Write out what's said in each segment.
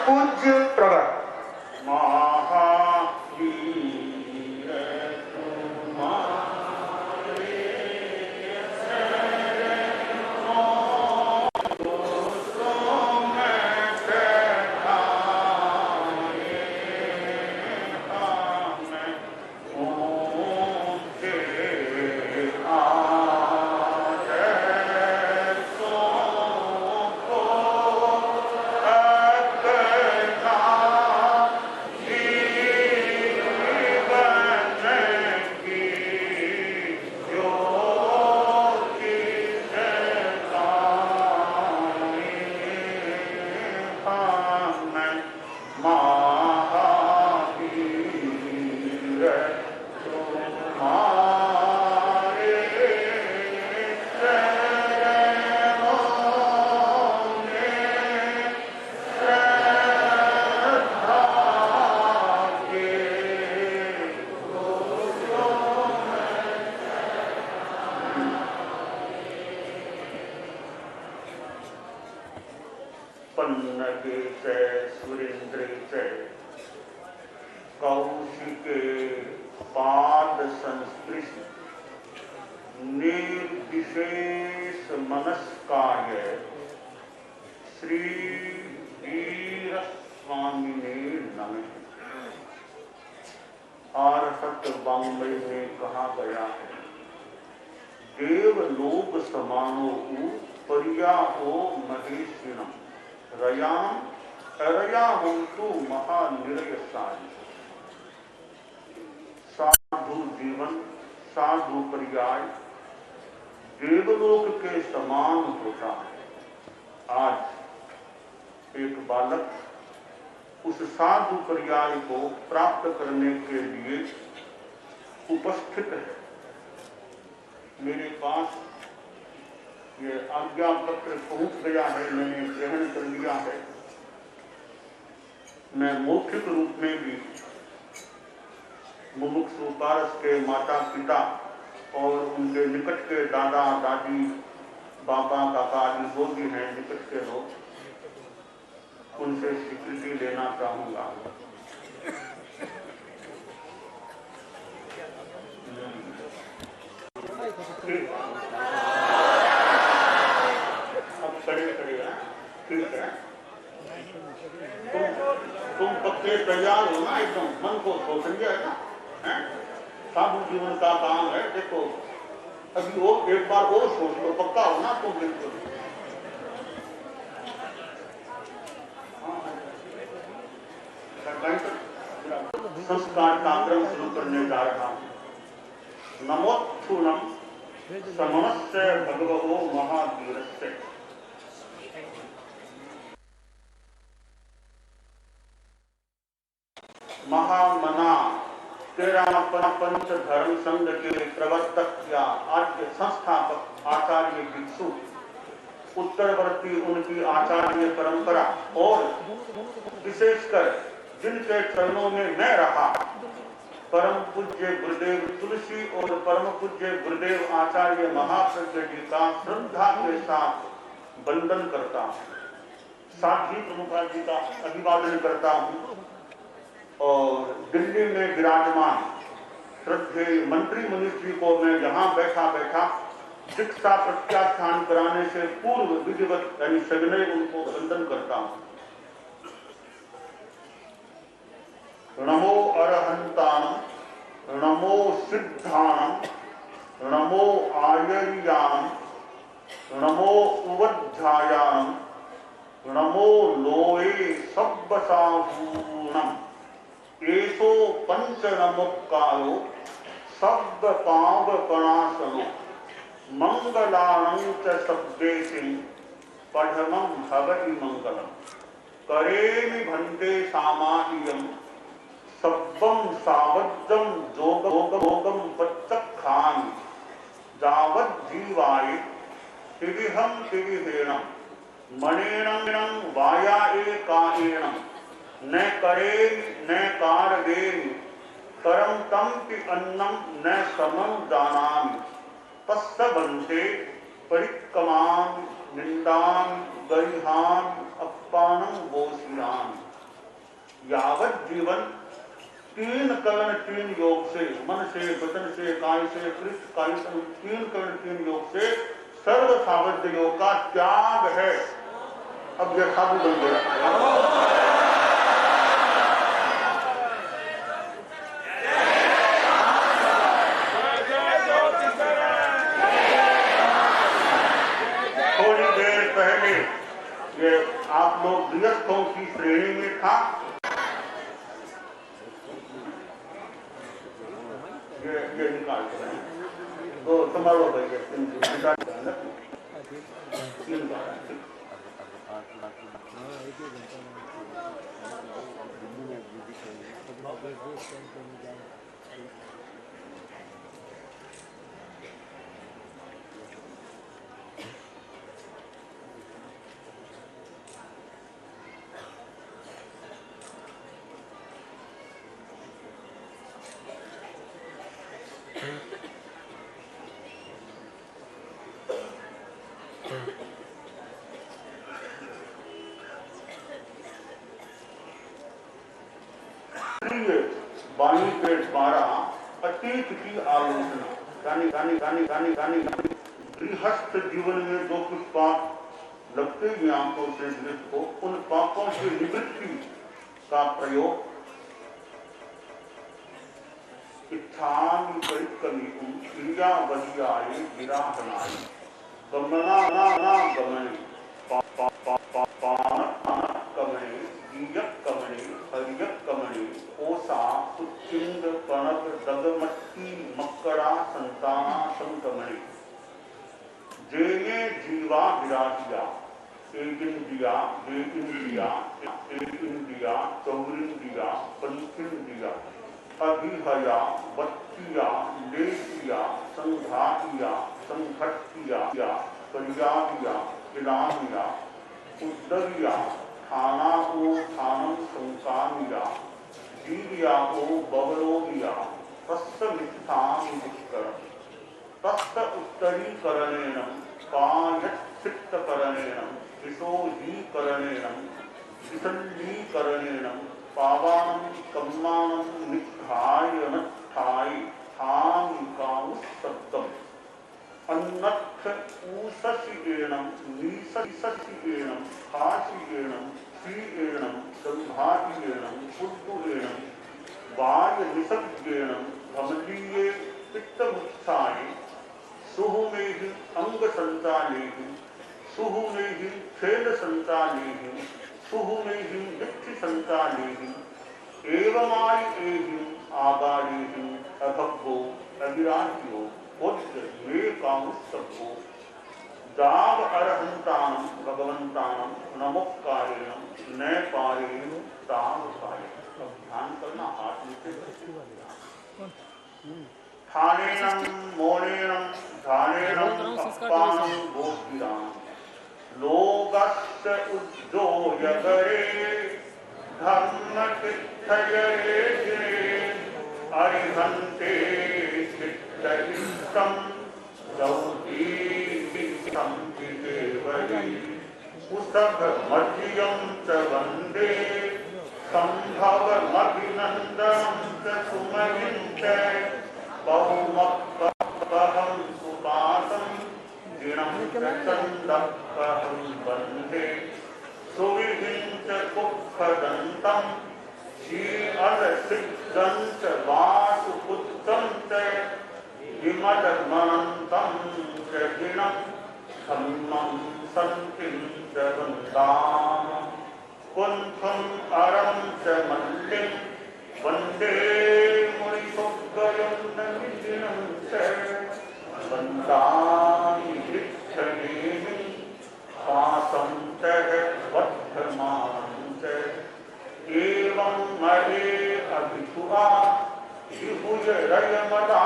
पूज्य प्रवर साधु जीवन साधु पर्याय देवलोक के समान होता है। आज एक बालक उस साधु पर्याय को प्राप्त करने के लिए उपस्थित है। मेरे पास ये आज्ञा पत्र पहुंच गया है, मैंने ग्रहण कर लिया है। मैं मौखिक रूप में भी मुमुक्षु पारस के माता पिता और उनके निकट के दादा दादी बाबा काका आदि जो भी हैं निकट के लोग, उनसे स्वीकृति लेना चाहूंगा। अब खड़े खड़े हैं, ठीक है। तुम पक्के तैयार हो ना, एकदम मन को सोच लिया है ना। साधु जीवन का काम है। देखो अभी वो एक बार और सोच लो, पक्का हो ना तुम बिल्कुल। संस्कार का क्रम शुरू करने जा रहा हूं। नमोत्थुनम समनस्य भगवतो महावीरस्य। महामना तेरा पंच धर्म संघ के प्रवर्तक या आद्य संस्थापक आचार्य भिक्षु, उत्तरवर्ती उनकी आचार्य परंपरा और विशेषकर जिनके चरणों में मैं रहा, परम पूज्य गुरुदेव तुलसी और परम पूज्य गुरुदेव आचार्य महाप्रज्ञ जी का श्रद्धा के साथ वंदन करता हूँ। साथी प्रमुखा जी का अभिवादन करता हूँ और दिल्ली में विराजमान श्रद्धेय मंत्री मुनिश्री को मैं यहाँ बैठा बैठा शिक्षा प्रत्याख्यान कराने से पूर्व विधिवत यानी सविनय उनको वंदन करता हूँ। नमो अरहंतानम, नमो सिद्धानम, नमो आयर्यानम, नमो उवध्यायानम, नमो लोए सब्बसाहूनम। एसो पंच नमोक्कारो शब्द पाव प्रणासनो मंगलानं च शब्देशि पठमं हवति मंगलम। करेमि भन्ते सामाह्यम सब्बं सावज्जं जोगम पच्चखामि जावज्जीवाय तिविहं तिविहेणं मणेनं वायाए काहेणं न करेमि न कारवेमि करम तम कि अन्नम न समं जानामि तस्य बन्ते परिक्रमां निंदां गरिहां अपमानं बोधियामि। जीवन तीन करण तीन योग से, मन से, वचन से, काय से, कृत काय से, तीन करण तीन योग से सर्व सावध्य योग का त्याग है। अब यह साधु बन गया। थोड़ी देर पहले ये आप लोग गृहस्थों की श्रेणी में था, ये निकाल तो समारोह भैया वाणी के द्वारा अतीत की आलोचना, गृहस्थ जीवन में जो कुछ पाप लगते ही आंखों से दृष्ट हो, उन पापों की निवृत्ति का प्रयोग क्रिया बलियाए गिराहनाई गमना गमने कमने गीयक कमने हरियक कमने ओसा उच्चिंद कनक दगमट्टी मक्कड़ा संताना संकमणे जेने जीवा विराजिया एक इंद्रिया चौरिंद्रिया पंचिंद्रिया अभिहया बत्तिया लेसिया संघातिया संघट्टिया परियाविया इलामिया उद्दरिया थाना ओ थानम संकामिया जीविया ओ बवलोगिया तस्मित्थाम दुष्करम तस्त उत्तरीकरणेन कायच्छित्तकरणेन विशोहीकरणेन विसल्लीकरणेन पावानं कम्मानं निष्ठाय नष्ठाय थामिकामुशब्दम् अन्नक्ष ऊसशिएणं नीसशिएणं खाशिएणं श्रीएणं गंधाटिएणं उद्दुएणं वायनिसज्ञेणं धमलीये पित्तमुत्थाय सुहुमेहि अंगसंचालेहि सुहुमेहि खेलसंचालेहि सुहुमेहि वृक्षसंचालेहि एवमाय एहि आगारेहि अभग्गो अविराज्यो मे कामुस्तभो जाग अरहंतानं भगवंतानं नमोक्कारेण न पारेण ताम पारेण। ध्यान करना, हाथ नीचे थानेनं मोनेनं धानेनं अप्पानं गोपीरां लोकस्य उज्जोयगरे धर्मतिष्ठयरे अरिहन्ते चित्तयुक्तं दौहीतं विदेवरी उसभमध्यं च वन्दे सम्भवमभिनन्दनं च सुमहिं च बहुमप्पहं सुपासं जिनं च चन्दपहं वन्दे सुविधिं च कुक्खदन्तं श्रीअलसिद्धं च वासुपुत्रं च विमलमनन्तं च गिनं धम्मं सन्तिं च वन्दामि कुन्थुम् अरं च मल्लिं वन्दे मुनिसुखगयन्नमिजिनं च वन्दामि वृक्षनेमिं पासं च वर्धमानं च एवं महे अभिषुवा विभुजरयमदा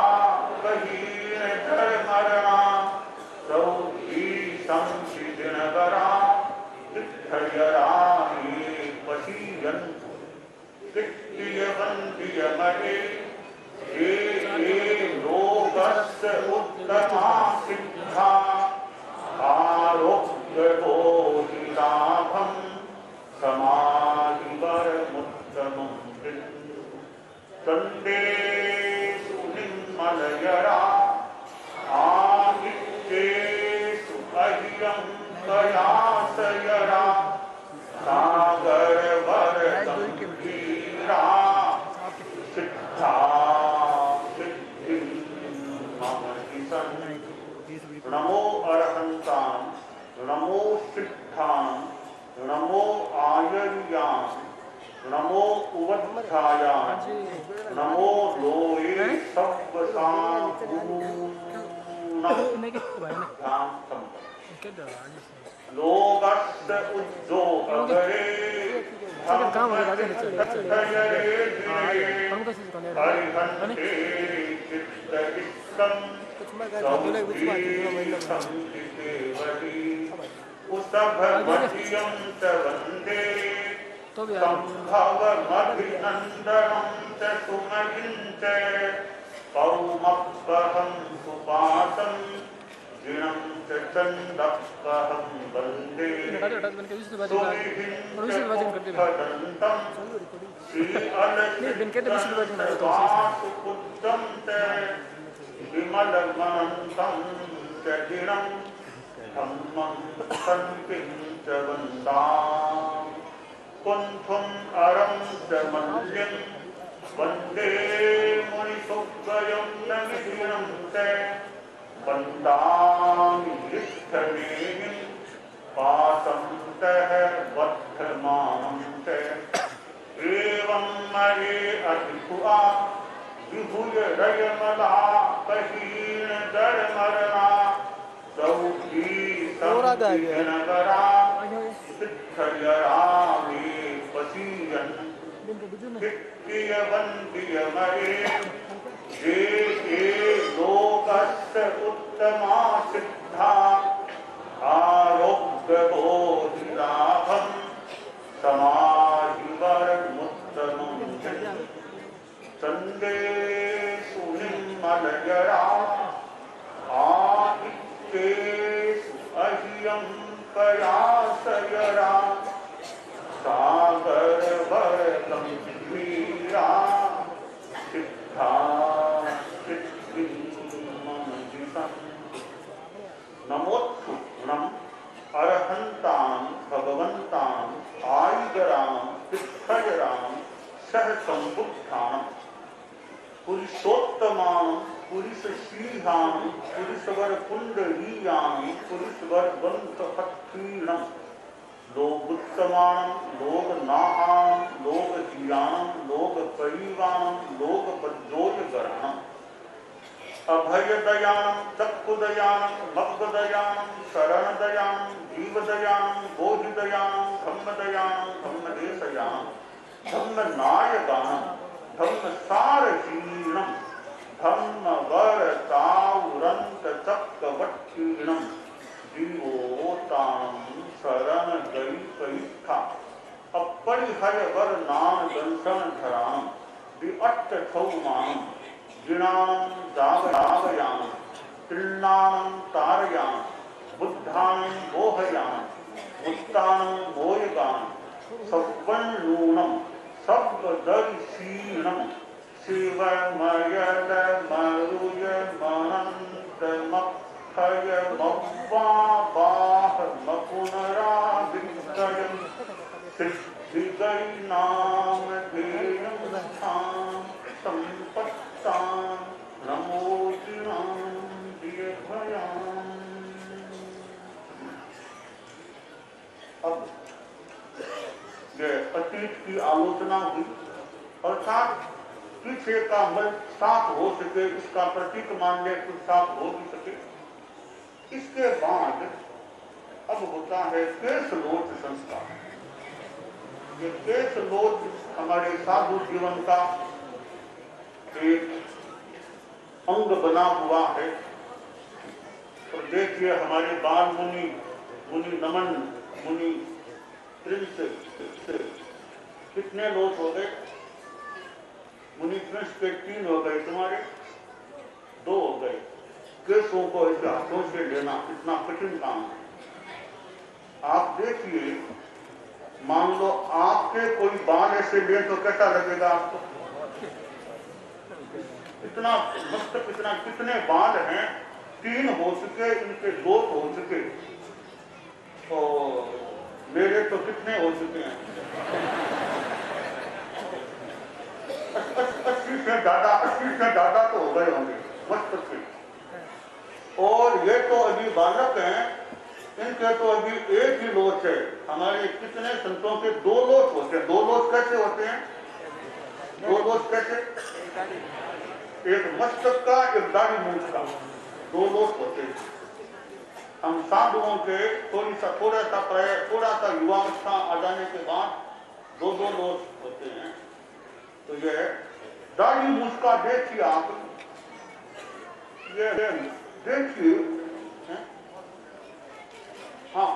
कहीन धर्मरणा प्रौढीशं श्रीदिनकरा विठ्ठलराये वशीयन्तु किट्टियवन्दियमहे ये लोकस्य उत्तमा सिद्धा आरोग्यबोधिलाभं समाधिवरमुत्तमं आयर्याम नमो उवत्थायाम नमो लोये सब्बसांगूनाम लोकस्य उद्योगरे धम्मस्य सत्तयरे हरिहन्ते चित्तविश्वम् सौधीसंहितेवरी उसभवतीयं च वन्दे सम्भवमभिनन्दनं च सुमहिं च पौमप्पहं सुपातं जिनं च चन्दप्पहं वन्दे सुमिहिं श्रीअलसिद्धं च विमलमनन्तं च जिनं धम्मं सन्तिं च वन्दामि कुन्थुम् अरं च मल्यं वन्दे मुनिसुव्वयं नमितं च वन्दामि विष्ठवेणीं पाशं तः वर्धमानं च एवं मये अधिकुआ विभुज रयमला कहीण दरमरना सौखी संकीर्णकरा सिद्धयरा मे पसीयन् वित्तीयवन्दियमये ये ये लोकस्य उत्तमा सिद्धा आरोग्यबोधिलाभं समाधिवरमुत्तमं चन्देषु निर्मलयरा आदित्येषु अह्यं प्रयासयरा सागरवरगम्भीरा सिद्धा सिद्धिममजितं नमोत्थुनं अरहन्तां भगवन्तां आयिगरां सिद्धयरां सहसंबुद्धां पुरुषोत्तमां पुरुषशीलां पुरुषवर कुंडलीयां पुरुषवर बंधपत्तीर्णं लोकोत्तमां लोकनाहां लोकजीयां लोकपरिवां लोकपद्योजगरां अभयदयां चक्षुदयां मग्गदयां शरणदयां जीवदयां बोधिदयां धम्मदयां धम्मदेशयां धम्मनायकां धम्मसारहीनं धम्मवरतावुरन्तचक्रवत्तीर्णं जीवोतां शरणगैकैष्ठा अपरिहयवरनामदंशनधरां विअट्टथौमानं जिणां दावयां तृणां तारयां बुद्धां बोहयां उत्तानं मोयगां सब्वन्नूनं सब्वदर्शीनं शिवमयलमरुयमनन्तमक्षयमव्वावाहमपुनराविद्ययं सिद्धिगैर्नामधेयं स्थां सम्पत्तां नमोजिनां दीर्घयाम्। अब ये अतीत की आलोचना हुई, अर्थात पीछे का मल साफ हो सके, इसका प्रतीक मान ले कुछ साफ हो भी सके। इसके बाद अब होता है केशलोच संस्कार। ये केशलोच हमारे साधु जीवन का एक अंग बना हुआ है। तो देखिए हमारे बाल मुनि, मुनि नमन, मुनि प्रिंस कितने लोग हो गए? मुनि प्रिंस के 3 हो गए, तुम्हारे 2 हो गए। केसों को ऐसे हाथों से लेना इतना कठिन काम है। आप देखिए, मान लो आपके कोई बाल ऐसे ले तो कैसा लगेगा आपको? इतना मस्त, इतना कितने बाल हैं? 3 हो चुके, इनके 2 हो चुके, तो मेरे तो कितने हो चुके हैं? 80 से ज्यादा तो हो गए होंगे मस्त से। और ये तो अभी बालक हैं, इनके तो अभी एक ही लोच है। हमारे कितने संतों के दो लोच होते हैं। दो लोच कैसे होते हैं? दो लोच कैसे? एक मस्तक का, एक दाढ़ी मूंछ का, दो लोच होते हैं। हम साधुओं के थोड़ा सा युवावस्था आ जाने के बाद दो दो लोच होते हैं। तो ये दाढ़ी मूंछ का देखिए आप, ये देखिए, हाँ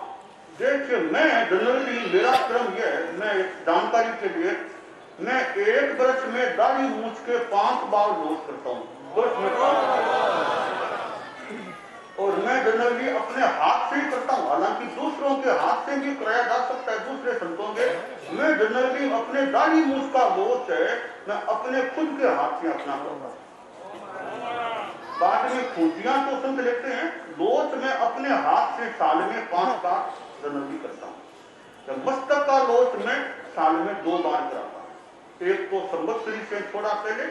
देखिए, मैं जनरली मेरा क्रम यह है, मैं जानकारी के लिए मैं एक वर्ष में दाढ़ी मूंछ के 5 बार लोच करता हूँ, वर्ष में 5 बार। और मैं जनरली अपने हाथ से ही करता हूँ, हालांकि दूसरों के हाथ से भी कराया जा सकता है, दूसरे संतों के। मैं जनरली अपने दाढ़ी मूंछ का लोच है, मैं अपने खुद के हाथ से अपना करूंगा। बाद में खूंटियां तो संत लेते हैं, लोच में अपने हाथ से साल में 5 बार जनरली करता हूँ। जब मस्तक का लोच में साल में 2 बार कराता हूँ। एक तो संवत्सरी से थोड़ा पहले,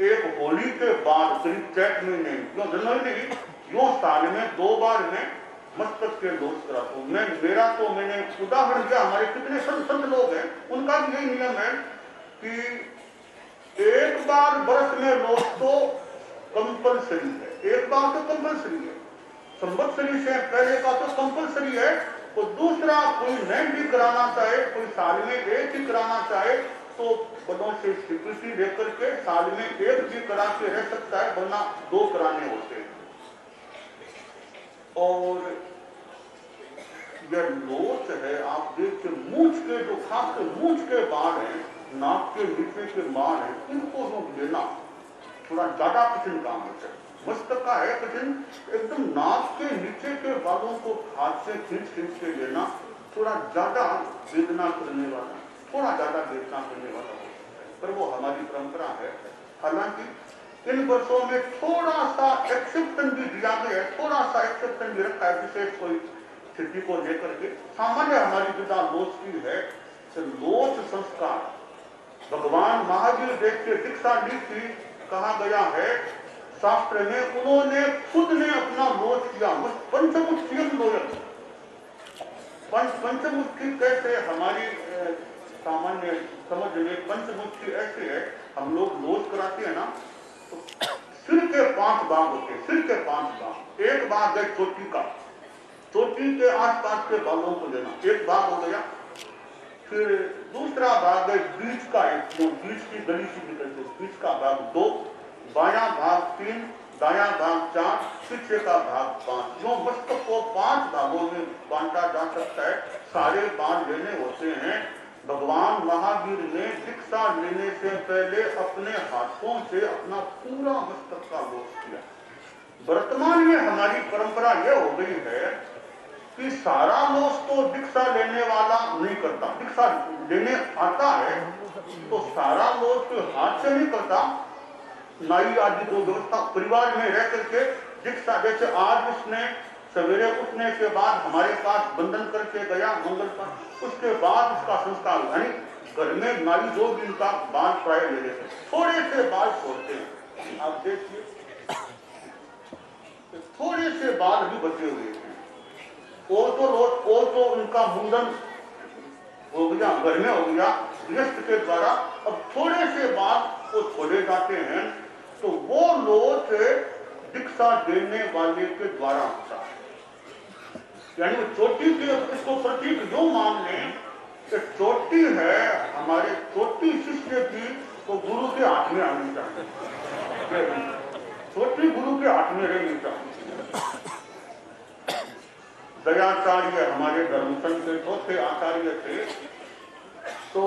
एक होली के बाद करीब चैत महीने, जो जनरली यो साल में 2 बार में मस्तक के लोच कराता हूँ। मैंने उदाहरण दिया, हमारे कितने संत लोग हैं, उनका भी यही नियम है कि एक बार वर्ष में लोच तो कंपलसरी है, एक बार तो कंपलसरी है। संवत्सरी से पहले का तो कंपलसरी है। तो दूसरा कोई नहीं भी कराना चाहे, कोई साल में एक ही कराना चाहे तो बड़ों से स्वीकृति लेकर के साल में एक भी करा के रह सकता है, वरना 2 कराने होते हैं। और यह लोच है, आप देखिए मूंछ के, जो खास कर मूंछ के बाल हैं, नाक के नीचे के बाल हैं, इनको लोग लेना थोड़ा ज्यादा कठिन काम होता है। मस्तक का है कठिन, एकदम नाक के नीचे के बालों को हाथ से खींच के लेना थोड़ा ज्यादा वेदना करने वाला, थोड़ा ज्यादा वेदना करने वाला हो सकता है, पर वो हमारी परंपरा है। हालांकि इन वर्षों में थोड़ा सा एक्सेप्शन भी दिया गया है, थोड़ा सा एक्सेप्शन भी रखा है, विशेष कोई स्थिति को लेकर के। सामान्य हमारी विदा लोच की है, लोच संस्कार भगवान महावीर देव के दीक्षा ली थी, कहा गया है शास्त्र में, उन्होंने खुद ने अपना लोच किया। पंचमुखी लोयन, पंचमुखी कैसे हमारी सामान्य समझ में पंचमुखी ऐसे है, हम लोग लोच कराते हैं ना, तो सिर के 5 भाग होते हैं, सिर के 5 भाग। एक भाग है चोटी का, चोटी के आसपास के बालों को लेना, एक भाग हो गया। फिर दूसरा भाग है बीच का, एक बीच की गली सी निकलती है, बीच का भाग 2, बायां भाग 3, दायां भाग 4, पीछे का भाग 5। जो मस्तक को 5 भागों में बांटा जा सकता है, सारे बाल लेने होते हैं। भगवान महावीर ने दीक्षा लेने से पहले अपने हाथों से अपना पूरा मस्तक का लोच किया। वर्तमान में हमारी परंपरा यह हो गई है कि सारा लोच तो दीक्षा लेने वाला नहीं करता, दीक्षा लेने आता है तो सारा लोच हाथ से नहीं करता। नाई आदि को व्यवस्था परिवार में रह करके दीक्षा, जैसे आज उसने सवेरे उठने के बाद हमारे पास बंधन करके गया मंगल पर, उसके बाद उसका संस्कार, यानी घर में नाई जो भी उनका बाल प्राय ले लेते, थोड़े से बाल छोड़ते हैं। आप देखिए थोड़े से बाल भी बचे हुए हैं। वो तो उनका मुंडन हो गया, घर में हो गया गृहस्थ के द्वारा, अब थोड़े से बाल वो छोड़े जाते हैं, तो वो लोच दीक्षा देने वाले के द्वारा होता है। यानी वो चोटी के, इसको प्रतीक जो मान लें कि चोटी है हमारे, चोटी शिष्य की तो गुरु के हाथ में आनी चाहिए, चोटी गुरु के हाथ में रहनी चाहिए। दयाचार्य हमारे धर्मसंघ के चौथे आचार्य थे, तो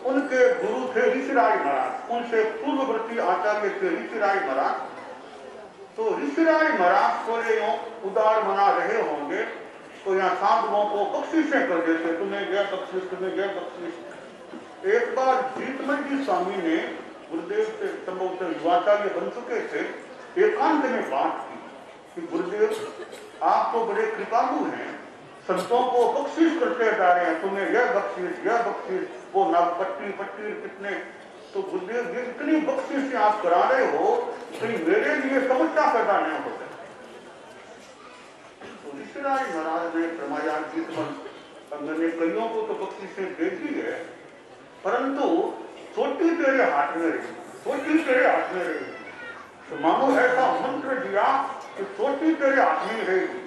उनके गुरु थे ऋषिराय महाराज, उनसे पूर्ववर्ती आचार्य थे ऋषिराय महाराज। तो ऋषिराय महाराज थोड़े उदार मना रहे होंगे, तो यहाँ साधुओं को बख्शिशें कर देते, तुम्हें यह बख्शिश, तुम्हें यह बख्शिश। एक बार जीतमल जी स्वामी ने गुरुदेव से संभवतः युवाचार्य बन चुके थे, एकांत में बात की कि गुरुदेव आप तो बड़े कृपालु हैं, संतों को बख्शिश करते जा रहे हैं, तुम्हें यह बख्शिश, वो नागपट्टी पट्टी कितने, तो गुरुदेव ये इतनी बख्शिश आप करा रहे हो, कहीं मेरे लिए समस्या पैदा नहीं होता। तो ऋषिराज महाराज ने प्रमायान गीत मैंने कईयों को तो पक्षी से देखी है, परंतु छोटी तेरे हाथ में रही, छोटी तेरे हाथ में रही। तो मानो ऐसा मंत्र दिया कि छोटी तेरे हाथ में रहेगी।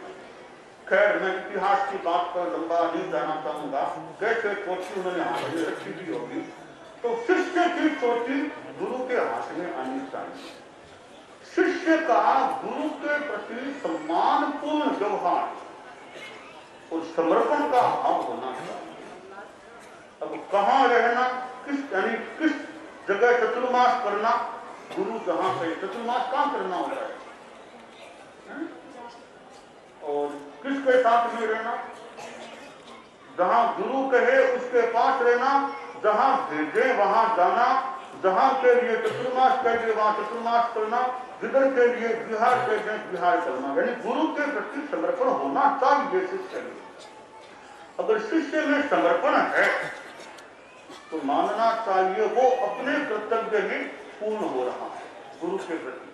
खैर मैं इतिहास की बात पर लंबा नहीं जाना चाहूंगा, कैसे चोटी उन्होंने हाथ में रखी भी होगी। तो शिष्य की चोटी गुरु के हाथ में आनी चाहिए। शिष्य का गुरु के प्रति सम्मानपूर्ण व्यवहार और समर्पण का भाव होना चाहिए। अब कहाँ रहना, किस यानी किस जगह चतुर्मास करना, गुरु जहां पे चतुर्मास काम करना होता है, और किसके साथ में रहना, जहां गुरु कहे उसके पास रहना, जहां भेजे वहां जाना, जहां के लिए चतुर्मास कहे वहां चतुर्मास करना, जिधर के लिए विहार कहे विहार करना। यानी गुरु के प्रति समर्पण होना चाहिए शिष्य में। अगर शिष्य में समर्पण है तो मानना चाहिए वो अपने कर्तव्य ही पूर्ण हो रहा है गुरु के प्रति।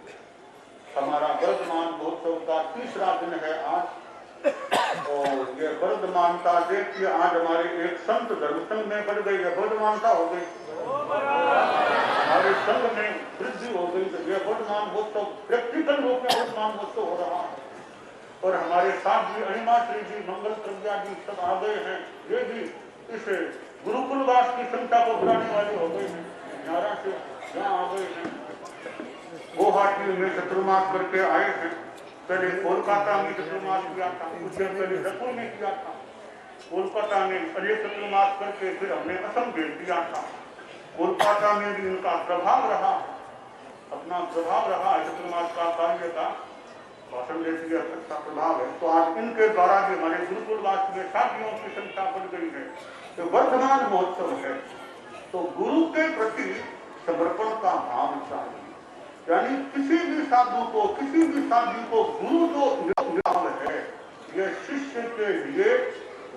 हमारा वर्धमान महोत्सव का 3रा दिन है आज, और ये वर्धमानता देखिए आज हमारे एक संत धर्म संघ में बढ़ गई है, वर्धमानता हो गई, हमारे संघ में वृद्धि हो गई। तो ये वर्धमान महोत्सव प्रैक्टिकल रूप में वर्धमान महोत्सव हो रहा है। और हमारे साथ जी अणिमा श्री जी, मंगल प्रज्ञा जी सब आ गए हैं, ये भी इस गुरुकुलवास की संख्या को बढ़ाने वाले हो गए हैं, 11 से यहाँ आ गए हैं। गुवाहाटी में चतुर्मास करके आए हैं, पहले कोलकाता में चतुर्मास किया था, कुछ दिन पहले जयपुर में किया था, कोलकाता में अनेक चतुर्मास करके फिर हमने असम भेज दिया था। कोलकाता में भी इनका प्रभाव रहा, अपना प्रभाव रहा चतुर्मास का कार्य का, भाषण देने की अच्छा प्रभाव है। तो आज इनके द्वारा भी हमारे गुरुकुलवास में साथियों की संख्या बढ़ गई है। तो वर्धमान महोत्सव है, तो गुरु के प्रति समर्पण का भाव चाहिए। यानी किसी भी साधु को, किसी भी साधु को गुरु जो भाव है, यह शिष्य के लिए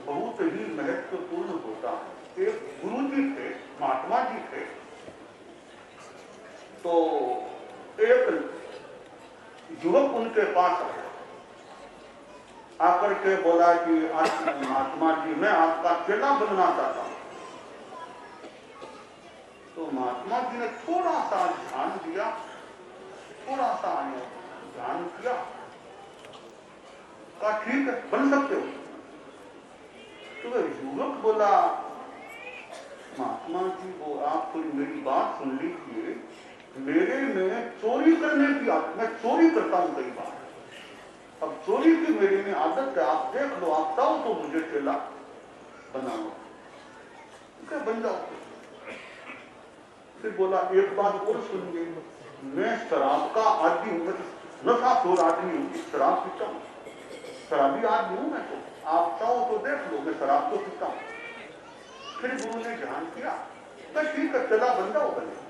बहुत ही महत्वपूर्ण होता है। एक गुरु जी थे, महात्मा जी थे, तो एक युवक उनके पास आया, आकर के बोला कि महात्मा जी मैं आपका चेला बनना चाहता हूं। तो महात्मा जी ने थोड़ा सा ध्यान दिया, थोड़ा सा ध्यान किया, कहा ठीक है बन सकते हो। तो युवक बोला महात्मा जी वो आप थोड़ी मेरी बात सुन लीजिए, मेरे में चोरी करने की आदत, मैं चोरी करता हूं कई बार, अब चोरी की मेरे में आदत है, आप देख लो, आप चाहो तो मुझे चेला बना लो, क्या बन जाओ। फिर बोला एक बात और सुनिए, मैं शराब का आदमी हूं, नशाखोर आदमी हूं, शराब पीता हूं, शराबी आदमी हूं मैं, तो आप चाहो तो देख लो, मैं शराब तो पीता हूं। फिर गुरु ने ध्यान किया, तो ठीक है चला बन जाओ बने।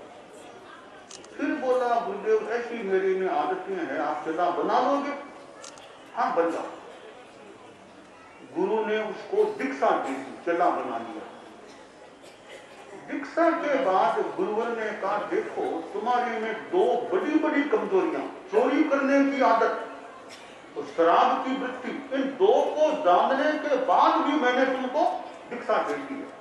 फिर बोला गुरुदेव ऐसी मेरी में आदतें हैं, आप चला बना लोगे? हाँ बन जाओ। गुरु ने उसको दीक्षा दी, चला बना लिया। दीक्षा के बाद गुरुवर ने कहा देखो तुम्हारे में दो बड़ी बड़ी कमजोरियां, चोरी करने की आदत और शराब की वृत्ति, इन दो को जानने के बाद भी मैंने तुमको दीक्षा दे दी है।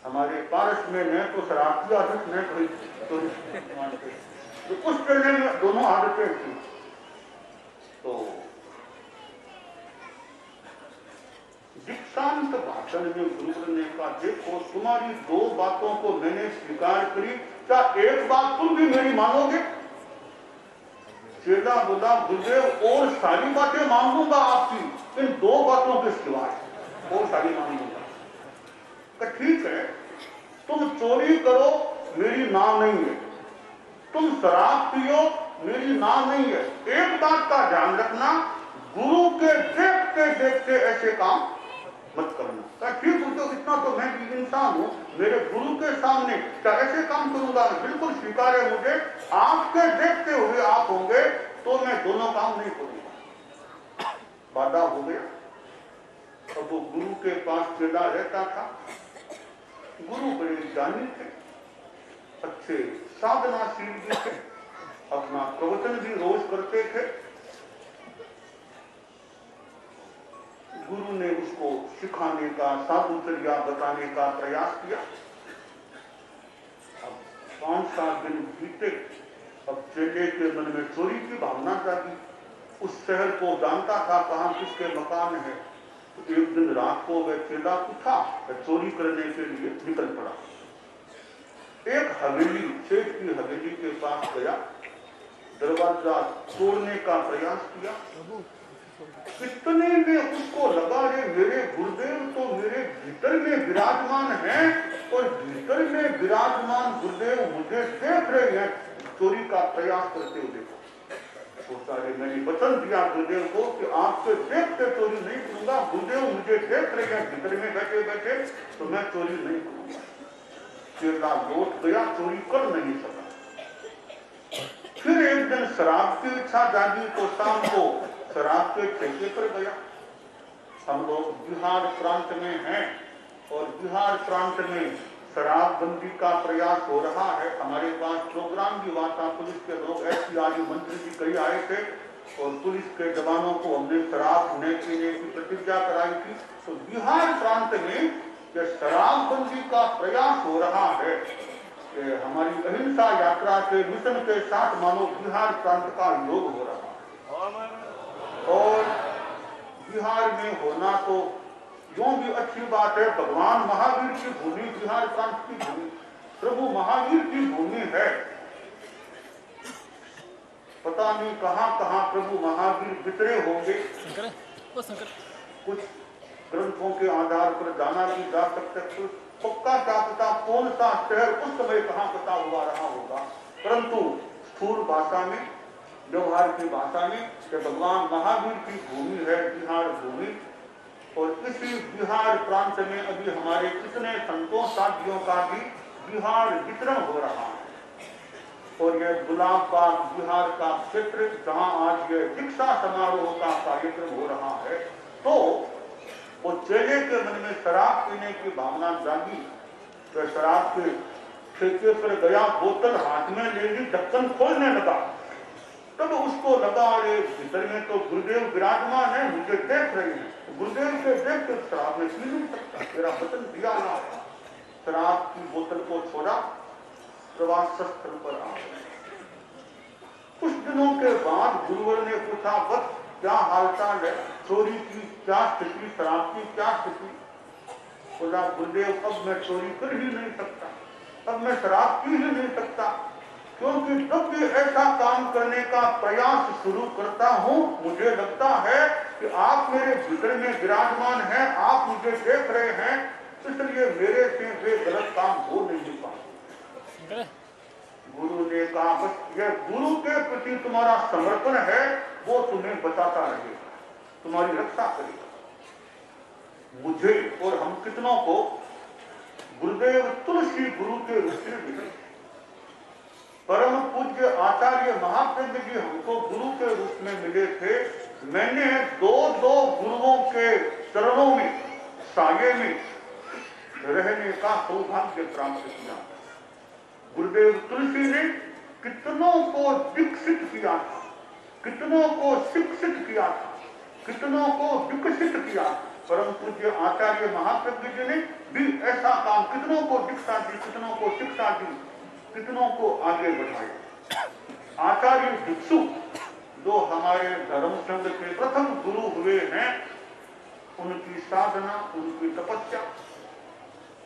हमारे पारस में न तो शराब की आदत न कोई चोरी, तो उस चलने में दोनों आदतें थी। तो दीक्षांत भाषण में गुरुवर ने कहा देखो तुम्हारी दो बातों को मैंने स्वीकार करी, क्या एक बात तुम भी मेरी मानोगे? चेला बोला गुरुदेव और सारी बातें मान लूंगा आपकी, इन दो बातों के सिवाय और सारी मान लूंगा। ठीक है, तुम चोरी करो मेरी नाम नहीं है, तुम शराब पियो मेरी नाम नहीं है, एक बात का ध्यान रखना गुरु के देखते देखते ऐसे काम मत करना। ठीक गुरुदेव इतना तो मैं भी इंसान हूं, मेरे गुरु के सामने क्या ऐसे काम करूंगा? बिल्कुल स्वीकार है मुझे, आपके देखते हुए आप होंगे तो मैं दोनों काम नहीं करूंगा। बाधा हो गया। अब वो गुरु के पास चला रहता था, गुरु बड़े ज्ञानी थे, अच्छे साधनाशील भी थे, अपना प्रवचन भी रोज करते थे। गुरु ने उसको सिखाने का, साधुचर्या बताने का प्रयास किया। अब 5-7 दिन बीते, अब चेले के मन में चोरी की भावना जागी। उस शहर को जानता था कहां किसके मकान है। तो एक दिन रात को वह चेला उठा, वह चोरी करने के लिए निकल पड़ा। एक हवेली, सेठ की हवेली के पास गया, दरवाजा तोड़ने का प्रयास किया। इतने में उसको लगा, रे मेरे गुरुदेव तो मेरे भीतर में विराजमान हैं और भीतर में विराजमान गुरुदेव मुझे देख रहे हैं, चोरी का प्रयास करते हुए देखो। सोचा, रे मैंने वचन दिया गुरुदेव को कि आपसे देखते चोरी नहीं करूंगा, गुरुदेव मुझे देख रहे हैं भीतर में बैठे बैठे, तो मैं चोरी नहीं करूंगा। चेला लौट गया, चोरी कर नहीं सका। फिर एक दिन शराब की इच्छा जागी तो शाम को शराब के ठेके पर गया। हम लोग बिहार प्रांत में हैं और बिहार प्रांत में शराबबंदी का प्रयास हो रहा है। हमारे पास प्रोग्राम भी हुआ था, पुलिस के लोग ऐसी आदि मंत्री जी कई आए थे और पुलिस के जवानों को हमने शराब नहीं पीने की प्रतिज्ञा कराई थी। तो बिहार प्रांत में ये शराबबंदी का प्रयास हो रहा है। हमारी अहिंसा यात्रा के मिशन के साथ मानो बिहार प्रांत का योग हो रहा है। और बिहार में होना तो यूं भी अच्छी बात है, भगवान महावीर की भूमि बिहार प्रांत की भूमि, प्रभु महावीर की भूमि है। पता नहीं कहां कहां प्रभु महावीर वितरे होंगे। कुछ ग्रंथों के आधार पर जाना भी जा सकता है, पक्का क्या पता कौन सा शहर उस समय कहां पता हुआ रहा होगा। परंतु स्थूल भाषा में, व्यवहार की भाषा में कि भगवान महावीर की भूमि है बिहार भूमि। और इसी बिहार प्रांत में अभी हमारे कितने संतों साथियों का भी बिहार वितरण हो रहा है। और यह गुलाबबाग बिहार का क्षेत्र जहां आज यह दीक्षा समारोह का कार्यक्रम हो रहा है, तो वो चेले के मन में शराब पीने की भावना जागी। तो शराब के ठेके पर गया, बोतल हाथ में ले ली, ढक्कन खोलने लगा। तब उसको लगा, अरे भीतर में तो गुरुदेव विराजमान है, मुझे देख रहे हैं। गुरुदेव के देख कर शराब में पी नहीं सकता, तेरा वचन दिया ना। शराब की बोतल को छोड़ा, प्रवास स्थल पर आ गए। कुछ दिनों के बाद गुरुवर ने पूछा, बस क्या हालचाल है, चोरी की क्या स्थिति, शराब की क्या स्थिति। बोला, गुरुदेव अब मैं चोरी कर ही नहीं सकता, अब मैं शराब पी ही नहीं सकता, क्योंकि जब भी ऐसा काम करने का प्रयास शुरू करता हूं, मुझे लगता है कि आप मेरे भीतर में विराजमान हैं, आप मुझे देख रहे हैं, इसलिए मेरे से वे गलत काम हो नहीं पाते। गुरु ने कहा, बस यह गुरु के प्रति तुम्हारा समर्पण है, वो तुम्हें बचाता रहेगा, तुम्हारी रक्षा करेगा। मुझे और हम कितनों को गुरुदेव तुलसी गुरु के रूप में मिले। परम पूज्य आचार्य महाप्रज्ञ जी हमको गुरु के रूप में मिले थे। मैंने दो गुरुओं के चरणों में, साये में रहने का सौभाग्य प्राप्त किया। गुरुदेव तुलसी ने कितनों को विकसित किया था, कितनों को शिक्षित किया था, कितनों को विकसित किया। परम पूज्य आचार्य महाप्रज्ञ जी ने भी ऐसा काम, कितनों को दीक्षा दी, कितनों को शिक्षा दी, कितनों को आगे बढ़ाए। आचार्य भिक्षु जो हमारे धर्म संघ के प्रथम गुरु हुए हैं, उनकी साधना, उनकी तपस्या,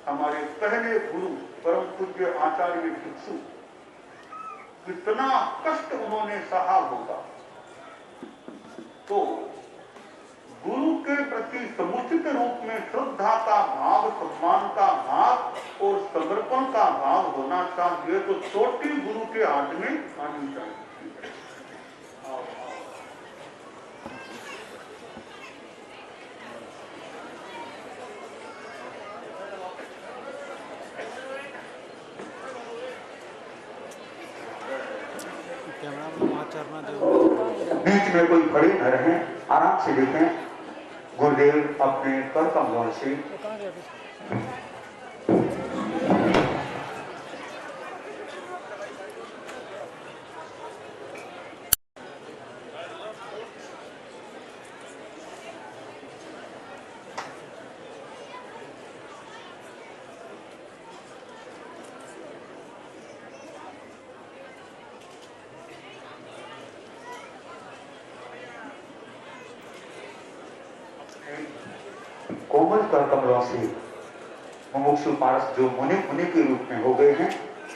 हमारे पहले गुरु परम पूज्य आचार्य भिक्षु, कितना कष्ट उन्होंने सहा होगा। तो गुरु के प्रति समुचित रूप में श्रद्धा का भाव, सम्मान का भाव और समर्पण का भाव होना चाहिए। तो छोटी गुरु के हाथ में आनी चाहिए। बीच में कोई खड़े न रहें, आराम से देखें। गुरुदेव अपने कर कमलों से से मुमुक्षु पारस जो मुनि के रूप में हो गए हैं,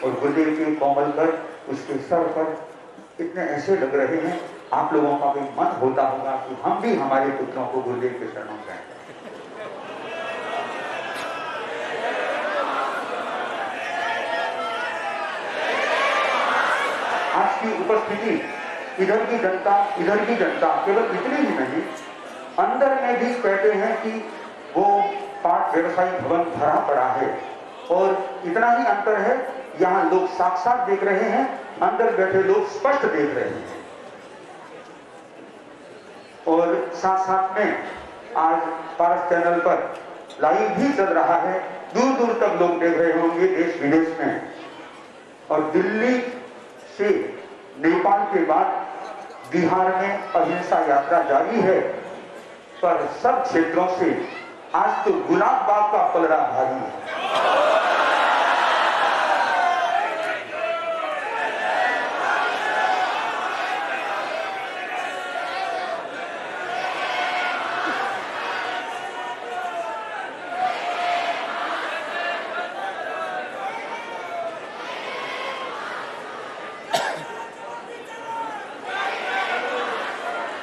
और गुरुदेव के कोमल कर उसके सर पर इतने ऐसे लग रहे हैं, आप लोगों का भी मन होता होगा कि हम भी हमारे पुत्रों को गुरुदेव के शरणों में जाएं। आज की उपस्थिति, इधर की जनता केवल इतनी ही नहीं, अंदर में भी कहते हैं कि वो पाठ व्यवसायी भवन भरा पड़ा है, और इतना ही अंतर है, यहाँ लोग साक्षात देख रहे हैं, अंदर बैठे लोग स्पष्ट देख रहे हैं। और साथ साथ में आज पारस चैनल पर लाइव भी चल रहा है, दूर दूर तक लोग देख रहे होंगे देश विदेश में। और दिल्ली से नेपाल के बाद बिहार में अहिंसा यात्रा जारी है, पर सब क्षेत्रों से आज तो गुलाब बाग का पलड़ा भारी है।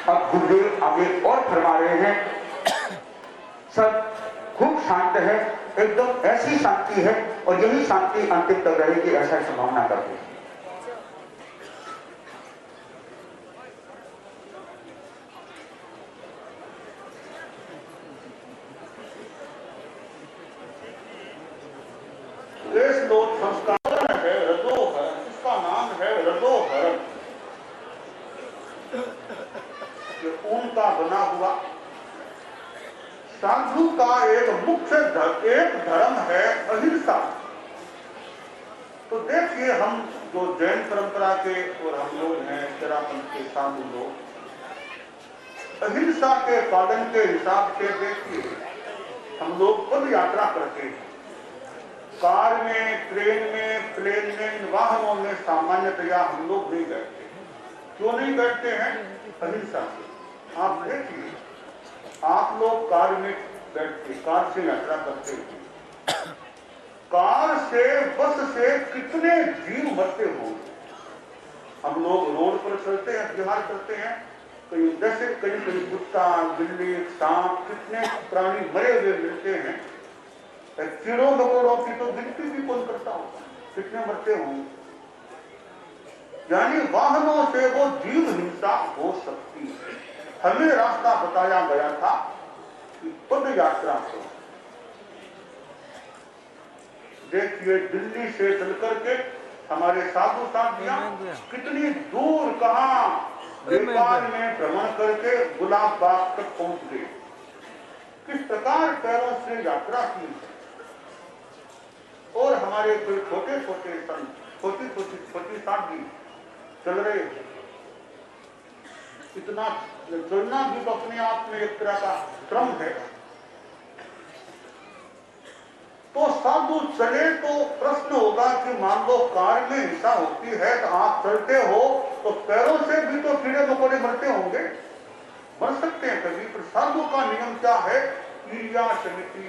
अब गुरुदेव आगे और फरमा रहे हैं, सब खूब शांत है, एकदम ऐसी शांति है, और यही शांति अंतिम तक रहेगी, ऐसा संभावना करते हैं। लोक संस्कार है रजोहरण, इसका नाम है रजोहरण। ये ऊन का बना हुआ साधु का एक मुख्य धर्म है अहिंसा। तो देखिए, हम जो जैन परंपरा के और हम लोग हैं तेरापंथ के साधु लोग, अहिंसा के पालन के हिसाब से देखिए, हम लोग पद यात्रा करते हैं, कार में, ट्रेन में, प्लेन में, इन वाहनों में सामान्यतया हम लोग नहीं बैठते। क्यों नहीं बैठते हैं? अहिंसा से। आप देखिए, आप लोग कार में बैठते, कार से यात्रा करते हैं, कार से, बस से कितने जीव मरते हो। हम लोग रोड पर चलते हैं, विहार करते हैं, कहीं जैसे कहीं कहीं कुत्ता, बिल्ली, सांप, कितने प्राणी मरे हुए मिलते हैं। कीड़ों मकोड़ों की तो गिनती भी कौन करता होगा, कितने मरते होंगे। यानी वाहनों से वो जीव हिंसा हो सकती है। हमें रास्ता बताया गया था कि पद यात्रा को देखिए, दिल्ली से चल करके हमारे साधु साथियां कितनी दूर, कहां, नेपाल में भ्रमण करके गुलाब बाग तक पहुंच गए। किस प्रकार पैरों से यात्रा की। और हमारे कोई छोटे छोटे संत, छोटी साथी चल रहे हैं। इतना चलना भी तो अपने आप में एक तरह का श्रम है। तो साधु चले तो प्रश्न होगा कि मान लो कार में हिंसा होती है, तो आप चलते हो तो पैरों से भी तो कीड़े मकोड़े मरते होंगे, मर सकते हैं कभी। पर साधु का नियम क्या है? क्रिया समिति,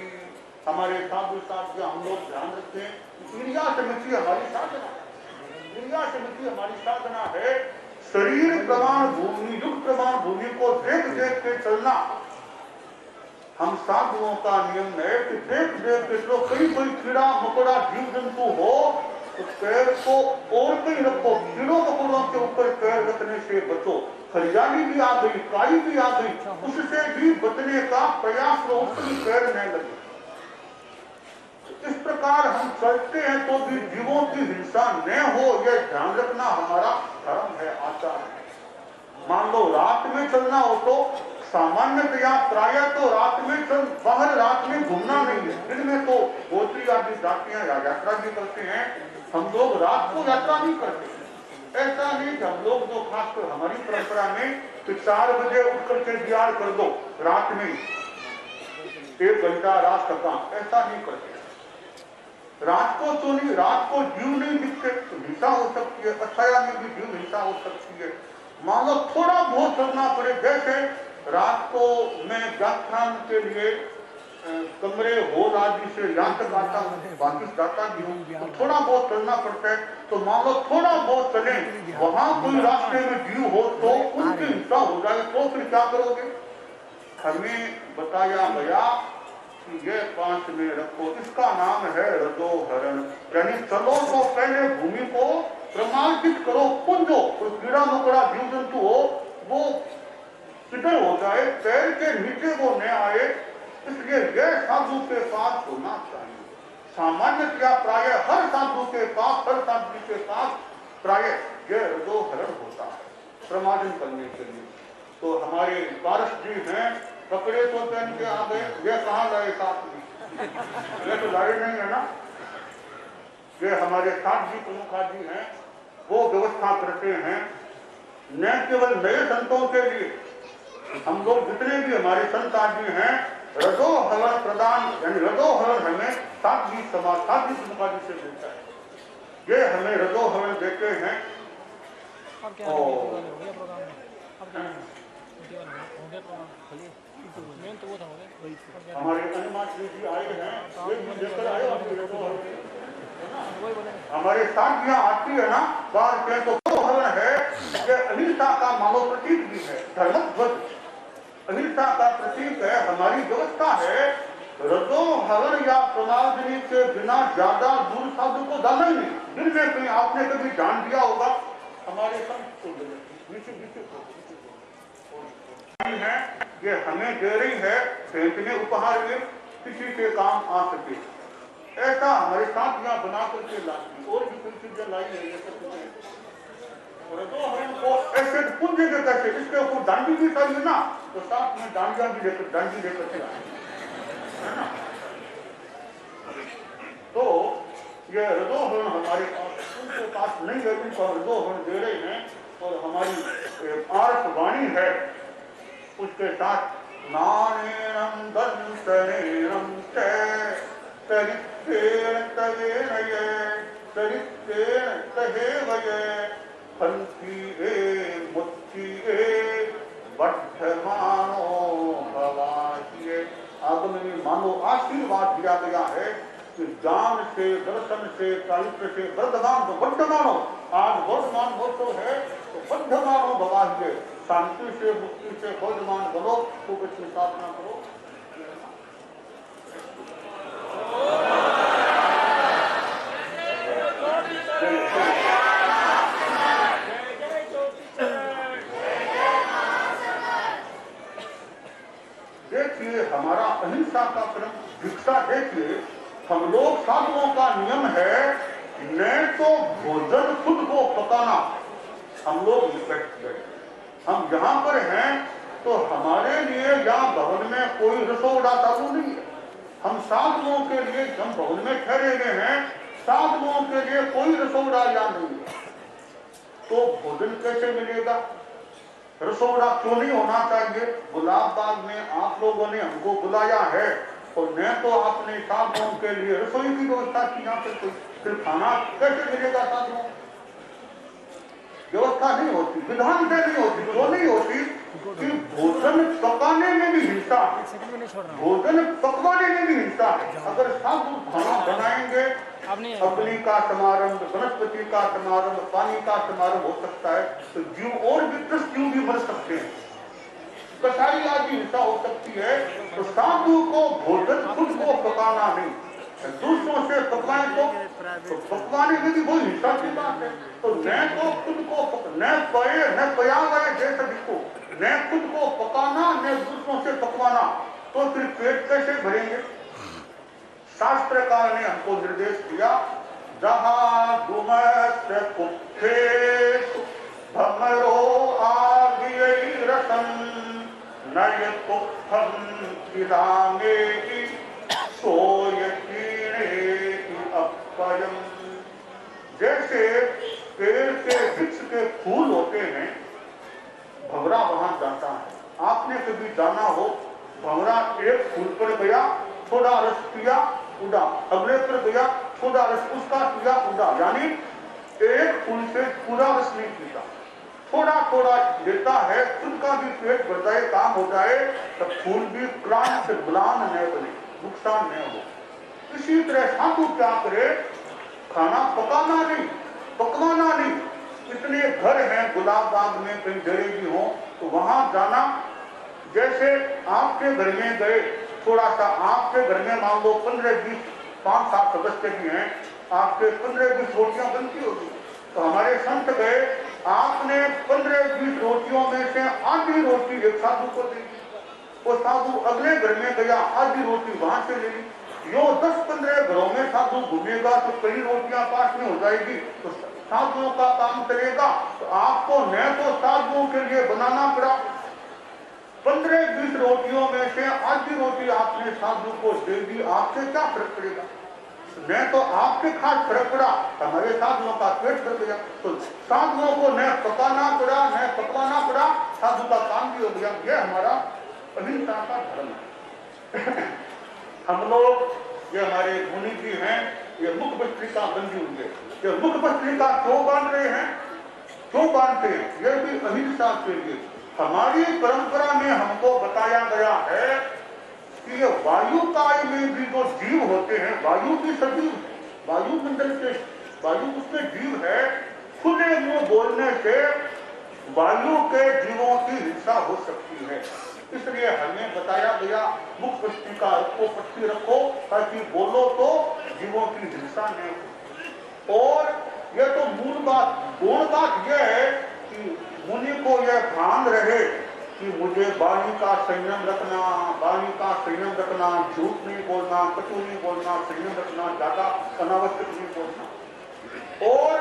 हमारे साधु साथियां, हम लोग ध्यान रखते हैं, क्रिया समिति हमारी साधना, क्रिया समिति हमारी साधना है। शरीर प्रमाण भूमि, युग प्रमाण भूमि को देख देख के चलना हम साधुओं का नियम है कि देख देख के चलो। कोई कीड़ा मकोड़ा जीव जंतु हो तो पैर को और कहीं रखो, कीड़ों मकोड़ों के ऊपर पैर रखने से बचो। हरियाली भी आ गई, काई भी आ गई, उससे भी बचने का प्रयास करो, उसकी पैर न लगे। इस प्रकार हम चलते हैं तो भी जीवों की हिंसा न हो, यह ध्यान रखना हमारा धर्म है, आचार है। मान लो रात में चलना हो तो सामान्यतया प्रायः तो रात में बाहर रात में घूमना नहीं है। दिन में तो गोत्री आदि जातियां यात्रा भी करते हैं, हम लोग रात को यात्रा नहीं करते। ऐसा नहीं कि हम लोग जो खासकर हमारी परंपरा में कि 4 बजे उठ करके दियार कर दो, रात में 1 घंटा रात का काम, ऐसा नहीं करते। रात को तो नहीं, रात को जीव नहीं दिखते तो हिंसा हो सकती है, अछाया में भी जीव हिंसा हो सकती है। मान लो थोड़ा बहुत चलना पड़े, जैसे रात को मैं व्याख्यान के लिए कमरे होल आदि से यहाँ तक आता हूँ, वापिस जाता भी हूँ, तो थोड़ा बहुत चलना पड़ता है। तो मान लो थोड़ा बहुत चले, वहां कोई रास्ते में जीव हो तो उनकी हिंसा हो जाए तो फिर क्या करोगे? हमें बताया गया कि ये पांच में रखो, इसका नाम है रजोहरण। यानी चलो तो पहले भूमि को प्रमाणित करो, पूंजो, कोई कीड़ा मकोड़ा जीव जंतु हो वो किधर हो जाए, पैर के नीचे वो न आए, इसलिए यह साधु के पास होना चाहिए। सामान्यतया प्राय हर साधु के पास, हर साधु के पास प्राय यह रजोहरण होता है प्रमाणन करने के लिए। तो हमारे पारस जी हैं, कपड़े तो पहन के आ गए, ये कहाँ लाए साथ में? ये तो लाए नहीं है ना। ये हमारे साथ जी प्रमुखा जी हैं, वो व्यवस्था करते हैं न केवल नए संतों के लिए, हम लोग जितने भी हमारे संत आदमी हैं, रजोहरण प्रदान, यानी रजोहरण हमें साध्वी समाज, साध्वी प्रमुखा जी से मिलता है। ये हमें रजोहरण देते हैं। हमारे अनुमात्री जी आए हैं, ये भी लेकर आए हमारे साथ यहाँ आती है ना बाहर के, तो रजोहरण है, ये अहिंसा का मानव प्रतीक भी है, धर्मध्वज अहिंसा का प्रतीक है। हमारी व्यवस्था है रजोहरण या प्रमादनी के बिना ज्यादा दूर साधु को जाना ही नहीं। दिन में कहीं आपने कभी जान दिया होगा, हमारे संत है, ये हमें दे रही है भेंटने उपहार में, किसी के काम आ सके, ऐसा हमारे साथ यहाँ बना करके लाती। और भी कोई चीजें लाई है, ये सब रजोहरण को ऐसे पुंजे के कैसे, इसके ऊपर डांडी भी चाहिए ना, तो साथ में डांडिया भी लेकर, डांडी लेकर चला है ना। तो ये रजोहरण हमारे उनके पास नहीं है, उनको रजोहरण दे रहे हैं। और हमारी आर्थ वाणी है, उसके साथ नानेरम दंतनेरम चरित्रेण तवेनये चरित्रेण तहेवये फंती मुक्ति वर्धमानो भवाहिये। आगम में मानो आशीर्वाद दिया गया है कि ज्ञान से, दर्शन से, चारित्र से वर्धमानो, आज वर्धमान हो तो है तो वर्धमानो भवाहिये, शांति से, मुक्ति से वर्धमान बनो, खूब अच्छी साधना करो। देखिए हमारा अहिंसा का क्रम, भिक्षा देखिए, हम लोग साधुओं का नियम है न तो भोजन खुद को पकाना, हम लोग रिस्पेक्ट करें। हम यहाँ पर हैं तो हमारे लिए यहाँ भवन में कोई रसोड़ा चालू नहीं है। हम साधुओं के लिए, हम भवन में ठहरे हुए हैं, साधुओं के लिए कोई रसोड़ा यहाँ नहीं है, तो भोजन कैसे मिलेगा? रसोड़ा क्यों नहीं होना चाहिए? गुलाब बाग में आप लोगों ने हमको बुलाया है और न तो आपने साधुओं के लिए रसोई की व्यवस्था की, यहाँ पर फिर खाना कैसे मिलेगा? साधुओं व्यवस्था नहीं होती, विधान से नहीं होती, वो नहीं होती कि भोजन पकाने में भी हिंसा है, भोजन पकवाने में भी हिंसा है। अगर साधु खाना बनाएंगे, अग्नि का समारंभ, वनस्पति का समारंभ, पानी का समारंभ हो सकता है, तो जीव और भी जीव भी मर सकते हैं, कसाई आदि हिंसा हो सकती है। तो साधु को भोजन खुद को पकाना नहीं, दूसरों से पकवाए तो पकवाने में भी वो हिंसा की बात है। तो न तो खुद को न पये न पया गए जैसे को, न खुद को पकाना न दूसरों से पकवाना, तो फिर पेट कैसे भरेंगे? शास्त्रकार ने हमको निर्देश दिया, जहां दुमत कुप्ठेषु भमरो आगियै रसं नय कुप्ठं किलामेहि सोयकीणेहि अपयम्। जैसे पेड़ के वृक्ष के फूल होते हैं, भंवरा वहां जाता है, आपने कभी जाना हो, भंवरा एक फूल पर गया, थोड़ा रस पिया, उड़ा, अगले पर गया, थोड़ा रस उसका पिया, उड़ा, यानी एक फूल से पूरा रस नहीं पीता, थोड़ा थोड़ा लेता है, खुद का भी पेट भर जाए, काम हो जाए, तब फूल भी क्लांत से गुलाम न बने। नुकसान न हो। इसी तरह साधु क्या करे, खाना पकाना नहीं, पकवाना नहीं। इतने घर हैं गुलाब बाग में, कहीं जड़े भी हो तो वहां जाना। जैसे आपके घर में गए, थोड़ा सा आपके घर में मान लो 15-20 5-7 सदस्य भी हैं, आपके 15-20 रोटियां बनती होगी, तो हमारे संत गए, आपने 15-20 रोटियों में से आधी रोटी एक साधु को दी, वो साधु अगले घर में गया, आधी रोटी वहां से ले ली। यो 10-15 घरों में साधु घूमेगा तो कई रोटियां पास में हो जाएगी, तो साधुओं का काम करेगा। तो आपको न तो साधुओं के लिए बनाना पड़ा, 15-20 रोटियों में से आधी रोटी आपने साधु को दे दी, आपसे क्या फर्क पड़ेगा? न तो आपके खास फर्क पड़ा, हमारे साधुओं का पेट भर गया। तो साधुओं को न पकाना पड़ा न पकवाना पड़ा, साधु का काम भी हो गया। यह हमारा अहिंसा का धर्म है। हम लोग, ये हमारे मुनि जी हैं, ये मुख पत्रिका बंदी हुई है। ये मुख पत्रिका क्यों बांध रहे हैं, क्यों बांधते हैं? ये भी अहिंसा के लिए। हमारी परंपरा में हमको बताया गया है कि ये वायुकाय में भी जो जीव होते हैं, वायु भी सजीव है, वायुमंडल के वायु उसमें जीव है। खुले मुंह बोलने से वायु के जीवों की हिंसा हो सकती है, इसलिए हमें बताया गया मुख पत्रिका को पट्टी रखो ताकि बोलो तो जीवों की हिंसा नहीं हो। और यह तो मूल बात, गौण बात यह है कि मुनि को यह भान रहे कि मुझे वाणी का संयम रखना, वाणी का संयम रखना, झूठ नहीं बोलना, कटु नहीं बोलना, संयम रखना, ज्यादा अनावश्यक नहीं बोलना। और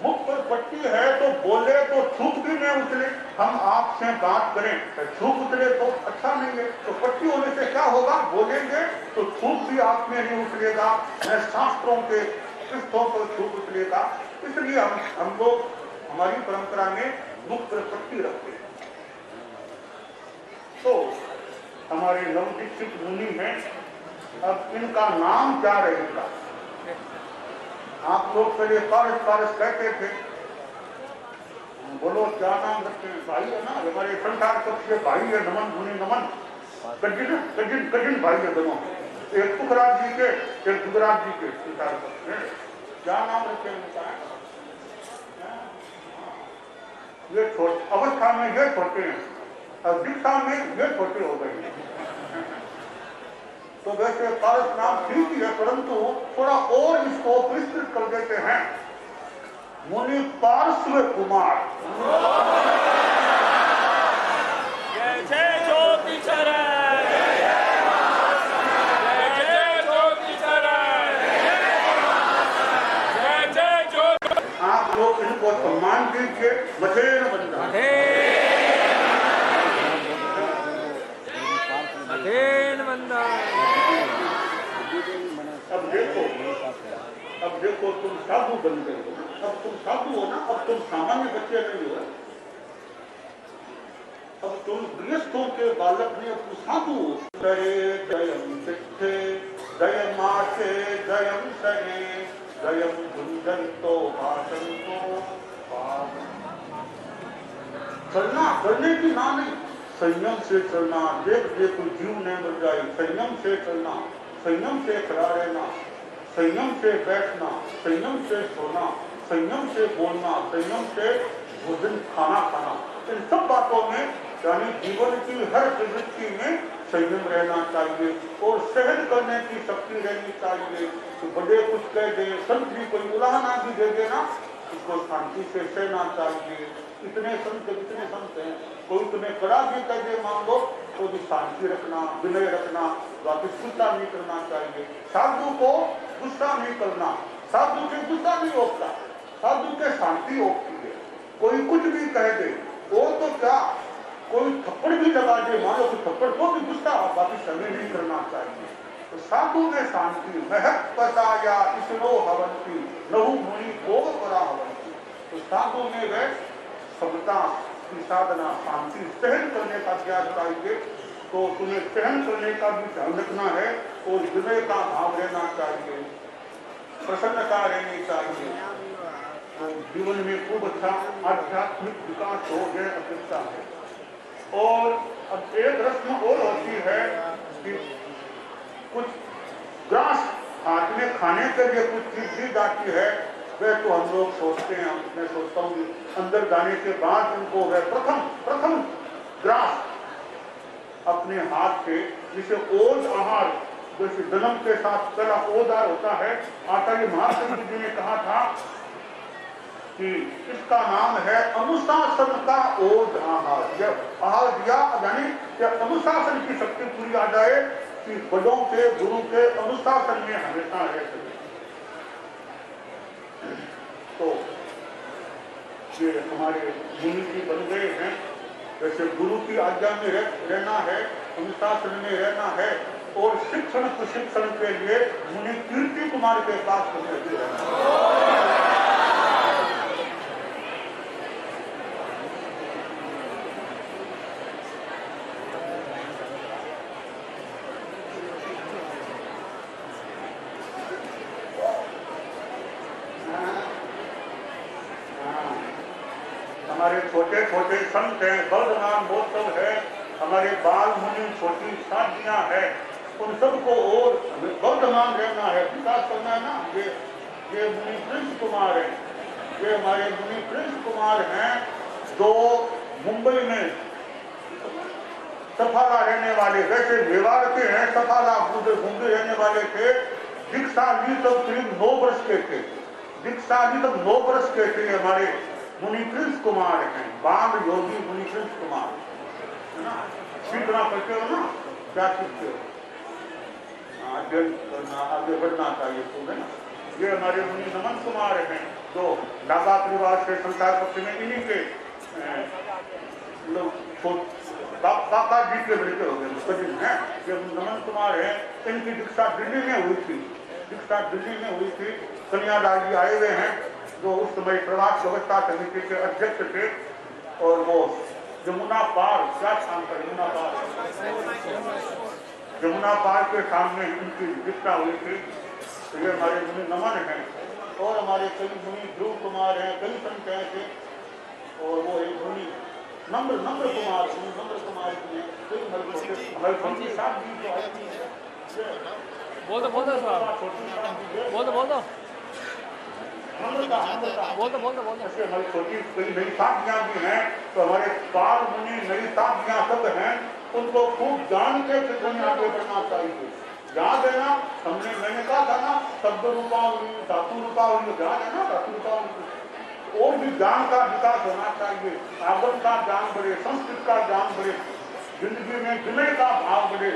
मुख पर पट्टी है तो बोले तो थूक भी नहीं उतरे। हम आपसे बात करें थूक उतरे तो अच्छा नहीं है, तो पट्टी होने से क्या होगा, बोलेंगे तो थूक भी आप में नहीं उतरेगा, न शास्त्रों के पृष्ठों पर थूक उतरेगा। इसलिए हम लोग हमारी परंपरा में मुख पर पट्टी रखते हैं। तो हमारे नवदीक्षित मुनि हैं, अब इनका नाम क्या रहेगा? आप लोग पहले पारस पारस कहते थे, बोलो क्या नाम रखते हैं? भाई है ना, हमारे संसार पक्ष के भाई है, नमन मुनि नमन, कजिन कजिन कजिन भाई है दोनों, एक पुखराज जी के एक दुगराज जी के संसार पक्ष में। क्या नाम रखते हैं उनका? ये छोटे अवस्था में ये छोटे हैं, अब दीक्षा में ये छोटे हो गए हैं। तो वैसे पारस नाम ठीक ही है, परंतु थोड़ा और इसको विस्तृत कर देते हैं, मुनि पार्श्व कुमार। जय जय ज्योति शरण, जय जय ज्योति शरण, जय जय ज्योति। आप लोग इनको सम्मान दीजिए, मधेन बंदा मधेन बंदा। अब देखो तुम साधु बन गए हो, अब तुम साधु हो ना, अब तुम सामान्य बच्चे नहीं हो, अब तुम गृहस्थों के बालक नहीं, अब तुम साधु हो। करे जयम सिद्धे जय मासे जयम सने जयम गुंजंतो भाषंतो। चलना करने की ना नहीं, संयम से चलना, देख देख कोई जीव नहीं मर जाए, संयम से चलना, संयम से खड़ा रहना, संयम से बैठना, संयम से सोना, संयम से बोलना, संयम से भोजन खाना खाना, इन सब बातों में यानी जीवन की हर प्रवृत्ति में संयम रहना चाहिए और सहन करने की शक्ति रहनी चाहिए। तो बड़े कुछ कह दे, संत भी कोई उलाहना भी दे देना, उसको शांति से सहना चाहिए। इतने संत हैं, कोई तुम्हें कड़ा भी कह दे मान लो तो भी शांति रखना, विनय रखना, वापिस गुस्सा नहीं करना चाहिए। साधु को गुस्सा नहीं करना, साधु के गुस्सा नहीं होता, साधु के शांति होती है। कोई कुछ भी कह दे, वो तो क्या, कोई थप्पड़ भी लगा दे मान लो तो थप्पड़ को भी गुस्सा वापिस समय नहीं करना चाहिए। तो साधु में शांति, महक पताया इसरो हवंती नहु मुनि को परा हवंती। तो साधु में वह समता की साधना, शांति, सहन करने का ज्ञान चाहिए। तो तुम्हें सहन करने का भी ध्यान रखना है और विनय का भाव रहना चाहिए, प्रसन्नता रहनी चाहिए। तो जीवन में खूब अच्छा आध्यात्मिक विकास हो, यह अपेक्षा है। और अब एक रस्म और होती है कि कुछ साथ में खाने के लिए कुछ चीज दी जाती है, वह तो हम लोग सोचते हैं, मैं सोचता हूँ अंदर जाने के बाद उनको वह प्रथम ग्रास अपने हाथ से, जिसे ओज आहार, जैसे जन्म के साथ पहला ओदार होता है, आचार्य महाशंकर जी ने कहा था कि इसका नाम है अनुशासन का ओज आहार। जब आहार दिया यानी जब अनुशासन की शक्ति पूरी आ जाए कि बड़ों के गुरु के अनुशासन में हमेशा रह सके। तो ये हमारे मुनि जी बन गए हैं, जैसे गुरु की आज्ञा में रहना है, अनुशासन में रहना है, और शिक्षण प्रशिक्षण के लिए मुनि कीर्ति कुमार के पास रहना। हमारे छोटे छोटे संत हैं, वर्धमान महोत्सव है, हमारे बाल मुनि छोटी शादियां हैं, उन सबको और वर्धमान रहना है, विकास करना है ना। ये मुनि प्रिंस कुमार हैं, ये हमारे मुनि प्रिंस कुमार हैं, जो मुंबई में सफाला रहने वाले, वैसे मेवाड़ के हैं, सफाला मुंबई रहने वाले थे। दीक्षा ली तब करीब 9 वर्ष के थे, दीक्षा ली तब 9 वर्ष के थे। हमारे मुनि प्रिंस कुमार हैं, बाल योगी मुनि प्रिंस कुमार, है ना। सीखना करते हो ना, क्या सीखते हो, अध्ययन करना, आगे बढ़ना चाहिए तो, है ना। ये हमारे मुनि नमन कुमार हैं, जो नागा परिवार से संसार पक्ष में इन्हीं के लोग काका जी के बेटे हो गए, कजिन हैं। ये नमन कुमार हैं, इनकी दीक्षा दिल्ली में हुई थी, दीक्षा दिल्ली में हुई थी। कन्यादास जी आए हुए हैं, जो उस समय प्रवास व्यवस्था समिति के अध्यक्ष थे, और वो यमुना पार, क्या स्थान पर यमुना पार के सामने इनकी दीक्षा हुई थी। तो ये हमारे मुनि नमन हैं, और हमारे कई मुनि ध्रुव कुमार हैं, कई संत हैं थे, और वो एक मुनि नम्र कुमार जी हैं, हमारे छोटी साहब जी को बोल दो ऐसे हमारी छोटी कई नई साथियां भी हैं। तो हमारे बाल मुनि नई साथियां सब हैं, उनको खूब जान के फिर आगे बढ़ना चाहिए। याद है ना, मैंने कहा था ना, शब्द रूपावली, धातु रूपावली, याद है ना, धातु रूपावली। और भी ज्ञान का विकास होना चाहिए, आगम का ज्ञान बढ़े, संस्कृत का ज्ञान बढ़े, जिंदगी में विनय का भाव बढ़े,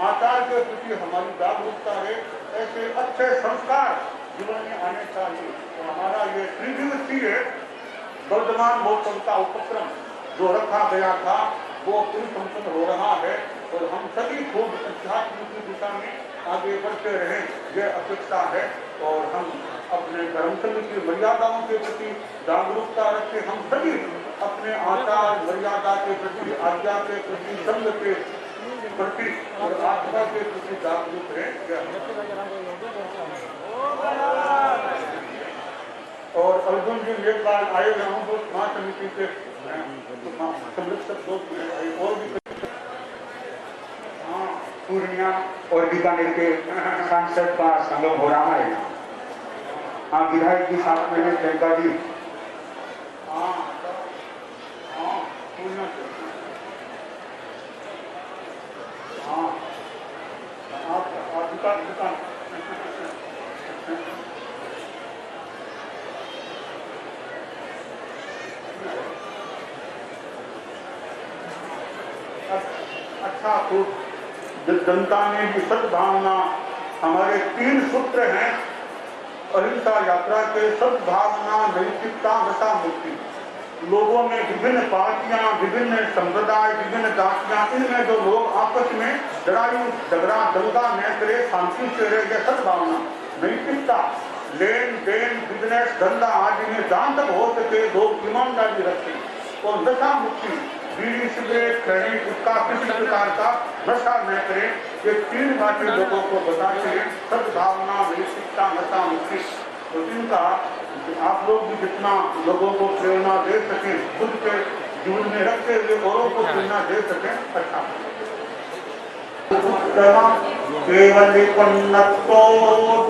आचार के प्रति हमारी जागरूकता है, ऐसे अच्छे संस्कार जीवन में आने चाहिए। तो हमारा ये त्रिदिवसीय वर्धमान महोत्सव का उपक्रम जो रखा गया था, वो पूरी संपन्न हो रहा है, और हम सभी खूब अध्यात्म की दिशा में आगे बढ़ते रहें, यह अपेक्षा है। और हम अपने धर्म संघ की मर्यादाओं के प्रति जागरूकता रखें, हम सभी अपने आचार मर्यादा के प्रति, आज्ञा के प्रति, संघ के प्रति और आत्मा के प्रति जागरूक रहें। और अर्जुन जी एक बार आए हुए हूँ, तो महासमिति के संरक्षक दोस्त हैं, और भी पूर्णिया और बीकानेर के सांसद का संगम हो रहा है। हाँ, विधायक जी साथ में है, प्रियंका जी। अच्छा, तो जनता में भी सद्भावना, हमारे 3 सूत्र हैं अहिंसा यात्रा के, सद्भावना, नैतिकता, नशा मुक्ति। लोगों में विभिन्न पार्टियां, विभिन्न संप्रदाय, विभिन्न जातियां, इनमें जो लोग आपस में लड़ाई झगड़ा दंगा न करे, शांति से रहे, सद्भावना, नैतिकता, लेन देन, बिजनेस, धंधा आदि में जहां तक हो सके लोग ईमानदारी रखें, और नशा मुक्ति, बीड़ी सिगरेट खैनी गुटखा किसी प्रकार का नशा न करें। ये 3 बातें लोगों को बताते हैं, सद्भावना, नैतिकता, नशा मुक्ति। तो इनका आप लोग भी जितना लोगों को प्रेरणा दे सकें, खुद के जीवन में रखते हुए औरों को प्रेरणा दे सकें, अच्छा। केवलिपन्नतो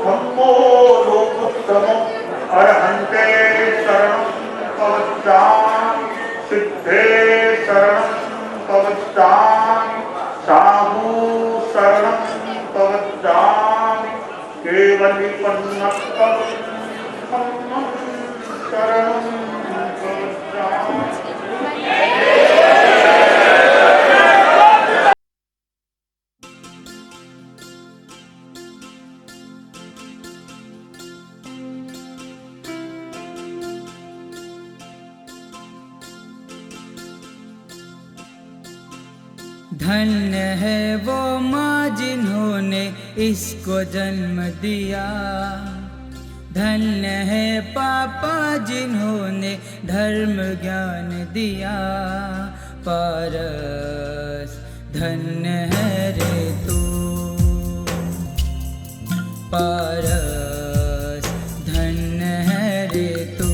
धम्मो लोकोत्तमो अर्हन्ते शरणं पवच्चामि सिद्धे शरणं पवच्चामि साधु शरणं पवच्चामि केवलिपन्नतो धम्मं शरणं पवच्चामि। धन्य है वो माँ जिन्होंने इसको जन्म दिया, धन्य है पापा जिन्होंने धर्म ज्ञान दिया। पारस धन्य है रे तू, पारस धन्य है रे तू।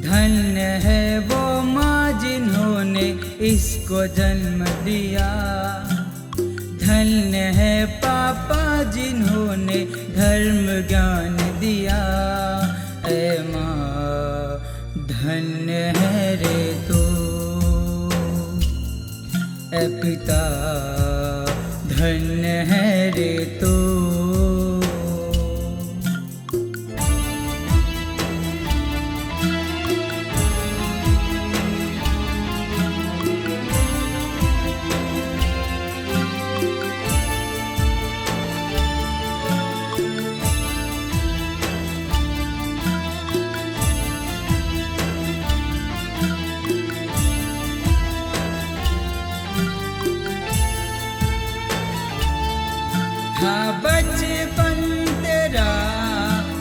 धन्य है वो माँ जिन्होंने इसको जन्म दिया, धन्य है पापा जिन्होंने धर्म ज्ञान दिया। ऐ माँ धन्य है रे तू, ऐ पिता धन्य है रे तू। हाँ बचपन तेरा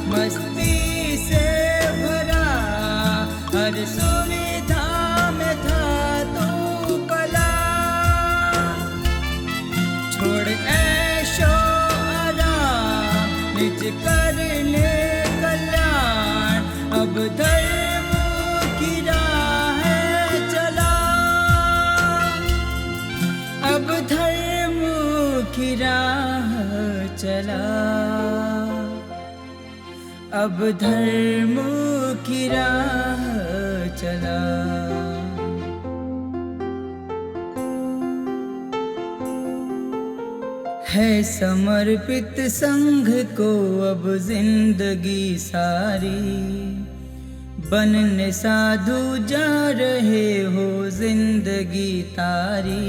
मस्ती से भरा, हर सुविधा में था तू पला। छोड़ ऐशो आराम निज करने कल्याण, अब धर्म की राह चला, अब धर्म की राह चला, अब धर्म की राह चला। है समर्पित संघ को अब जिंदगी सारी, बनने साधु जा रहे हो जिंदगी तारी।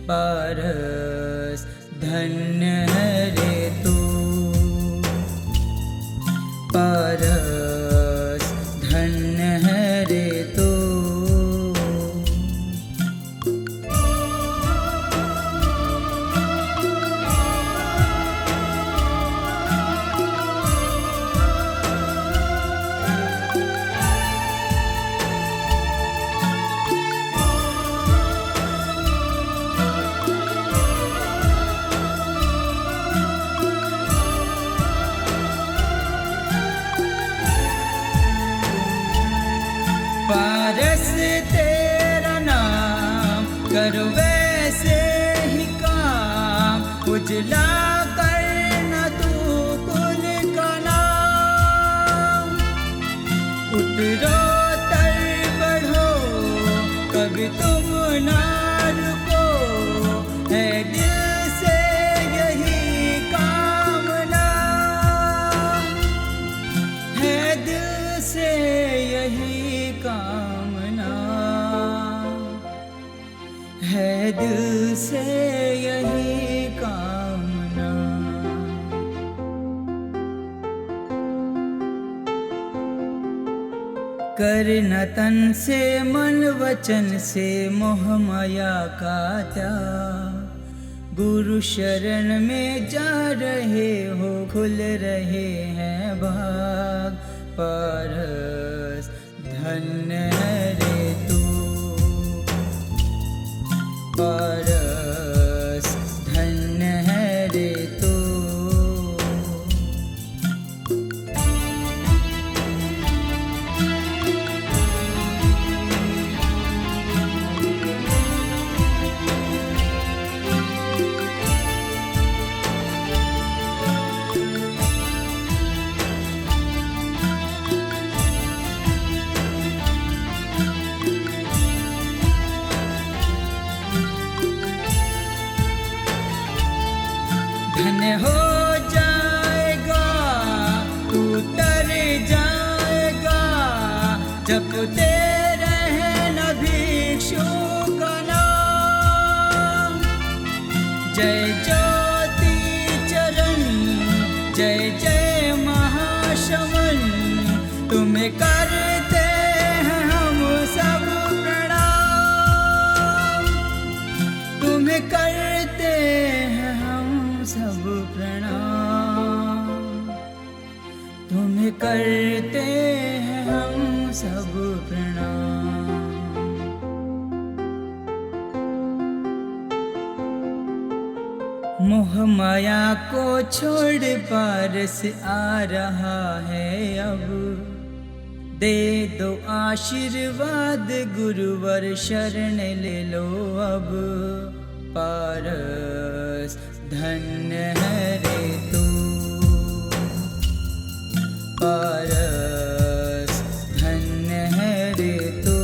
पारस धन्य है रे तू, पारस धन्य है रे तू। पारस तेरा नाम करो वैसे ही काम, उजला करना तू कुल का नाम। उतरो तर बढ़ो कभी तुम ना रुको, है दिल से यही कामना, है दिल से यही कामना, है दिल से यही कामना। करना तन से मन वचन से मोह माया का त्याग, गुरु शरण में जा रहे हो खुल रहे हैं भाग। पारस धन्य है रे तू, पारस धन्य है रे तू। जपते रहन भिक्षु का नाम। जय ज्योति चरण जय जय महाशमन, तुम्हें करते हैं हम सब प्रणाम। तुम्हें करते हैं हम सब प्रणाम। तुम्हें करते हैं हम सब प्रणाम। मोह माया को छोड़ पारस आ रहा है अब, दे दो आशीर्वाद गुरुवर शरण ले लो अब। पारस धन्य है रे तू, पारस धन्य है रे तू।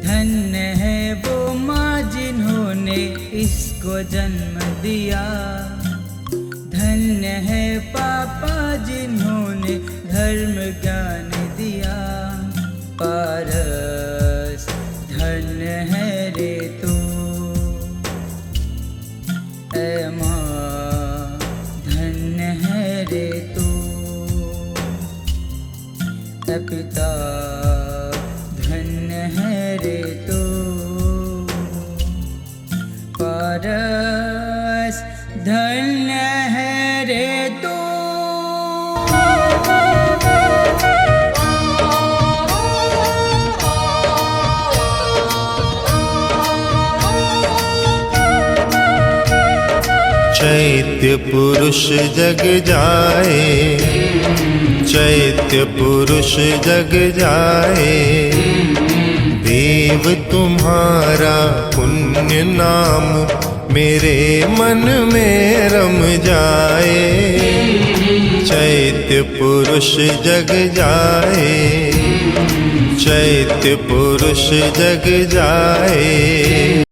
धन्य है वो माँ जिन्होंने इसको जन्म दिया, धन्य है पापा जिन्होंने धर्म ज्ञान दिया। पारस धन्य है रे तू, ऐ माँ धन्य है रे तू। ऐ पिता धन्य है रे तू। पारस धन्य है रे तू। चैत्य पुरुष जग जाए, चैत्य पुरुष जग जाए। देव तुम्हारा पुण्य नाम मेरे मन में रम जाए। चैत्य पुरुष जग जाए, चैत्य पुरुष जग जाए।